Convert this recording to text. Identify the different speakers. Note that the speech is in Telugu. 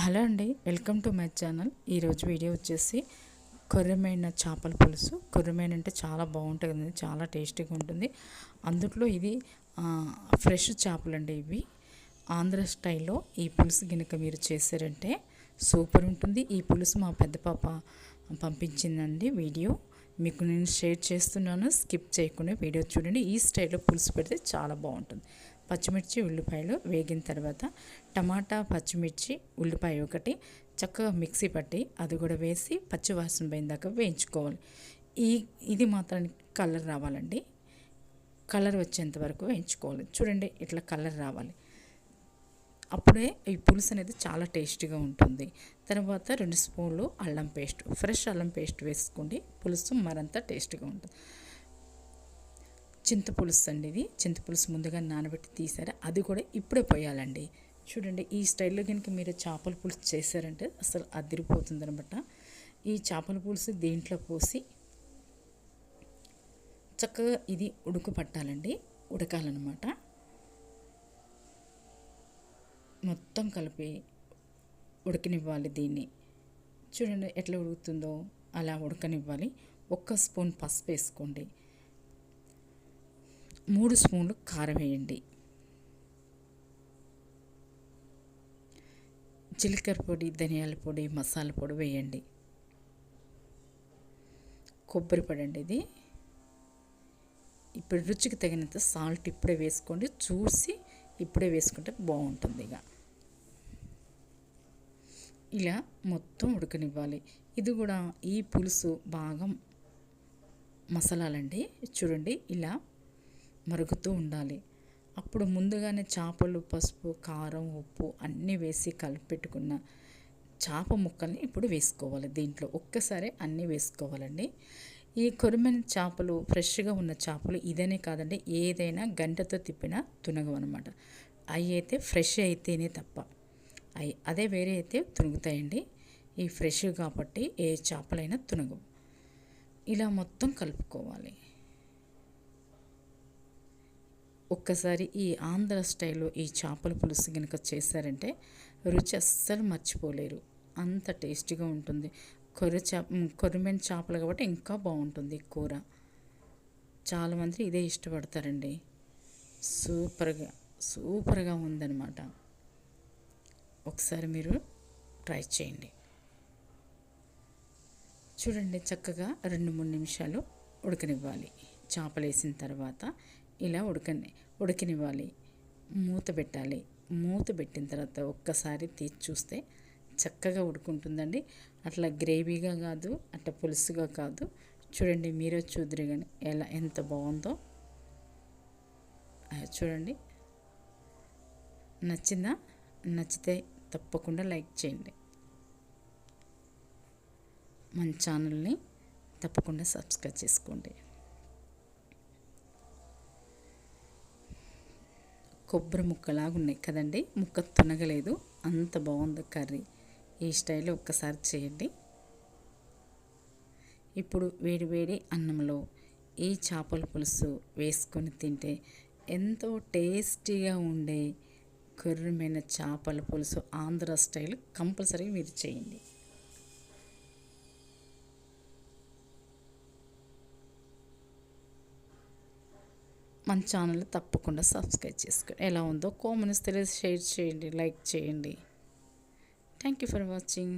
Speaker 1: హలో అండి, వెల్కమ్ టు మై ఛానల్. ఈరోజు వీడియో వచ్చేసి కొర్రమీన చేపల పులుసు. కొర్రమీన అంటే చాలా బాగుంటుంది, చాలా టేస్టీగా ఉంటుంది. అందులో ఇది ఫ్రెష్ చేపలండి. ఇవి ఆంధ్ర స్టైల్లో ఈ పులుసు గినక మీరు చేశారంటే సూపర్ ఉంటుంది. ఈ పులుసు మా పెద్ద పాప పంపించిందండి వీడియో, మీకు నేను షేర్ చేస్తున్నాను. స్కిప్ చేయకుండా వీడియో చూడండి. ఈ స్టైల్లో పులుసు పెడితే చాలా బాగుంటుంది. పచ్చిమిర్చి ఉల్లిపాయలు వేగిన తర్వాత టమాటా పచ్చిమిర్చి ఉల్లిపాయ ఒకటి చక్కగా మిక్సీ పట్టి అది కూడా వేసి పచ్చివాసన పోయిన దాకా వేయించుకోవాలి. ఇది మాత్రం కలర్ రావాలండి. కలర్ వచ్చేంత వరకు వేయించుకోవాలి. చూడండి, ఇట్లా కలర్ రావాలి. అప్పుడే ఈ పులుసు అనేది చాలా టేస్టీగా ఉంటుంది. తర్వాత 2 స్పూన్లు అల్లం పేస్ట్, ఫ్రెష్ అల్లం పేస్ట్ వేసుకోండి. పులుసు మరింత టేస్టీగా ఉంటుంది. చింతపులుసు అండి, ఇది చింతపులుసు ముందుగా నానబెట్టి తీసారా, అది కూడా ఇప్పుడే పోయాలండి. చూడండి, ఈ స్టైల్లో కనుక మీరు చేపల పులుసు చేశారంటే అసలు అదిరిపోతుంది అనమాట. ఈ చేపల పులుసు దీంట్లో పోసి చక్కగా ఇది ఉడుకు పట్టాలండి, ఉడకాలన్నమాట. మొత్తం కలిపి ఉడకనివ్వాలి దీన్ని. చూడండి ఎట్లా ఉడుకుతుందో అలా ఉడకనివ్వాలి. 1 స్పూన్ పసుపు వేసుకోండి, 3 స్పూన్లు కారం వేయండి, జీలకర్ర పొడి ధనియాల పొడి మసాలా పొడి వేయండి, కొబ్బరి పొడి అండి ఇది. ఇప్పుడు రుచికి తగినంత సాల్ట్ ఇప్పుడే వేసుకోండి, చూసి ఇప్పుడే వేసుకుంటే బాగుంటుంది. ఇలా మొత్తం ఉడకనివ్వాలి. ఇది కూడా ఈ పులుసు బాగా మసాలాలండి. చూడండి ఇలా మరుగుతూ ఉండాలి. అప్పుడు ముందుగానే చేపలు పసుపు కారం ఉప్పు అన్నీ వేసి కలిపి పెట్టుకున్న చేప ముక్కల్ని ఇప్పుడు వేసుకోవాలి. దీంట్లో ఒక్కసారి అన్నీ వేసుకోవాలండి. ఈ కొర్రమీన చేపలు ఫ్రెష్గా ఉన్న చేపలు ఇదనే కాదండి, ఏదైనా గంటతో తిప్పినా తునగవు అనమాట. అవి అయితే ఫ్రెష్ అయితేనే తప్ప, అదే వేరే అయితే తునుగుతాయండి. ఈ ఫ్రెష్ కాబట్టి ఏ చేపలైనా తునగవు. ఇలా మొత్తం కలుపుకోవాలి. ఒక్కసారి ఈ ఆంధ్ర స్టైల్లో ఈ చేపల పులుసు కనుక చేశారంటే రుచి అస్సలు మర్చిపోలేరు, అంత టేస్టీగా ఉంటుంది. కొర్రమీన చేపలు కాబట్టి ఇంకా బాగుంటుంది కూర. చాలామంది ఇదే ఇష్టపడతారండి. సూపర్గా ఉందన్నమాట. ఒకసారి మీరు ట్రై చేయండి. చూడండి, చక్కగా 2-3 నిమిషాలు ఉడకనివ్వాలి. చేపలు వేసిన తర్వాత ఇలా ఉడకనివ్వాలి. మూత పెట్టాలి. మూత పెట్టిన తర్వాత ఒక్కసారి తీసి చూస్తే చక్కగా ఉడుకుంటుందండి. అట్లా గ్రేవీగా కాదు, అట్లా పులుసుగా కాదు. చూడండి, మీరే చూద్దరు కానీ ఎంత బాగుందో. చూడండి, నచ్చిందా? నచ్చితే తప్పకుండా లైక్ చేయండి. మన ఛానల్ని తప్పకుండా సబ్స్క్రైబ్ చేసుకోండి. కొబ్బరి ముక్కలాగా ఉన్నాయి కదండి, ముక్క తునగలేదు, అంత బాగుంది కర్రీ. ఈ స్టైల్లో ఒక్కసారి చేయండి. ఇప్పుడు వేడి అన్నంలో ఈ చేపల పులుసు వేసుకొని తింటే ఎంతో టేస్టీగా ఉండే కొర్రమీన చేపల పులుసు ఆంధ్ర స్టైల్ కంపల్సరీగా మీరు చేయండి. మన ఛానల్ తప్పకుండా సబ్స్క్రైబ్ చేసుకోండి. ఎలా ఉందో కామెంట్స్ తెలియదు, షేర్ చేయండి, లైక్ చేయండి. Thank you for watching.